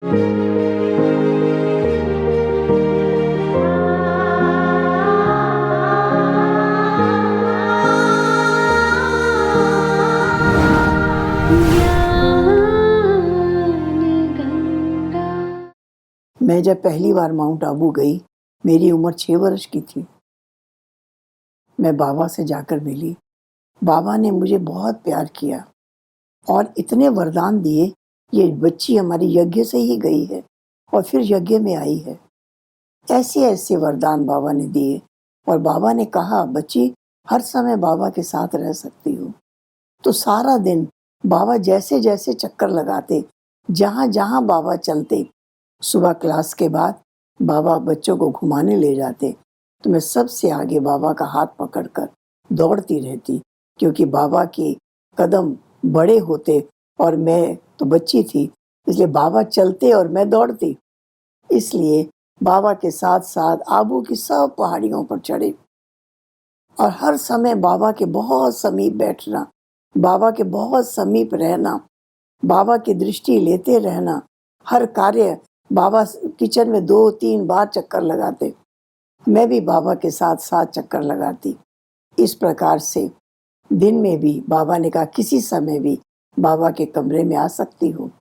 मैं जब पहली बार माउंट आबू गई, मेरी उम्र 6 वर्ष की थी। मैं बाबा से जाकर मिली। बाबा ने मुझे बहुत प्यार किया और इतने वरदान दिए, ये बच्ची हमारी यज्ञ से ही गई है और फिर यज्ञ में आई है। ऐसे-ऐसे वरदान बाबा ने दिए और बाबा ने कहा, बच्ची हर समय बाबा के साथ रह सकती हो। तो सारा दिन बाबा जैसे-जैसे चक्कर लगाते, जहाँ-जहाँ बाबा चलते, सुबह क्लास के बाद बाबा बच्चों को घुमाने ले जाते, तो मैं सबसे आगे बाबा का हाथ पकड़कर दौड़ती रहती, क्योंकि बाबा के कदम बड़े होते और मैं तो बच्ची थी, इसलिए बाबा चलते और मैं दौड़ती। इसलिए बाबा के साथ-साथ आबू की सब पहाड़ियों पर चढ़े और हर समय बाबा के बहुत समीप बैठना, बाबा के बहुत समीप रहना, बाबा की दृष्टि लेते रहना। हर कार्य बाबा किचन में 2-3 बार चक्कर लगाते, मैं भी बाबा के साथ-साथ चक्कर लगाती। इस प्रकार से दिन में भी बाबा ने कहा किसी समय भी बाबा के कमरे में आ सकती हो।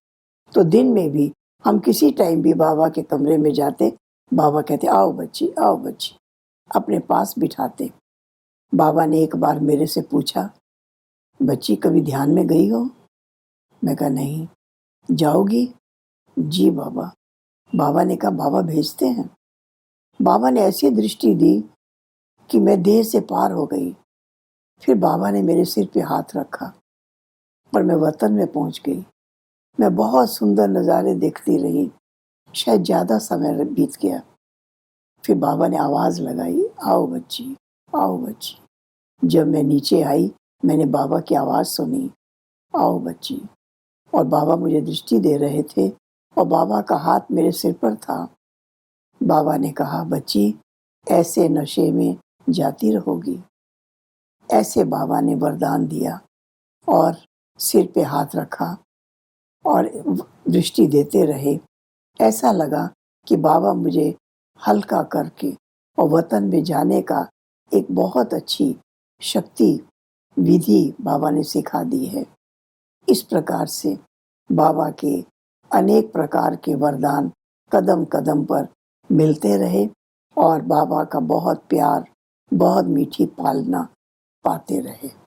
तो दिन में भी हम किसी टाइम भी बाबा के कमरे में जाते, बाबा कहते आओ बच्ची, अपने पास बिठाते। बाबा ने एक बार मेरे से पूछा, बच्ची कभी ध्यान में गई हो? मैं कहा नहीं। जाओगी? जी बाबा। बाबा ने कहा बाबा भेजते हैं। बाबा ने ऐसी दृष्टि दी कि मैं देह से पार हो गई। फिर बाबा ने मेरे सिर पे हाथ रखा और मैं वतन में पहुंच गई। मैं बहुत सुंदर नज़ारे देखती रही, शायद ज़्यादा समय बीत गया। फिर बाबा ने आवाज़ लगाई, आओ बच्ची, आओ बच्ची। जब मैं नीचे आई, मैंने बाबा की आवाज़ सुनी, आओ बच्ची। और बाबा मुझे दृष्टि दे रहे थे और बाबा का हाथ मेरे सिर पर था। बाबा ने कहा, बच्ची ऐसे नशे में जाती रहोगी। ऐसे बाबा ने वरदान दिया और सिर पे हाथ रखा और दृष्टि देते रहे। ऐसा लगा कि बाबा मुझे हल्का करके और वतन में जाने का एक बहुत अच्छी शक्ति विधि बाबा ने सिखा दी है। इस प्रकार से बाबा के अनेक प्रकार के वरदान कदम कदम पर मिलते रहे और बाबा का बहुत प्यार, बहुत मीठी पालना पाते रहे।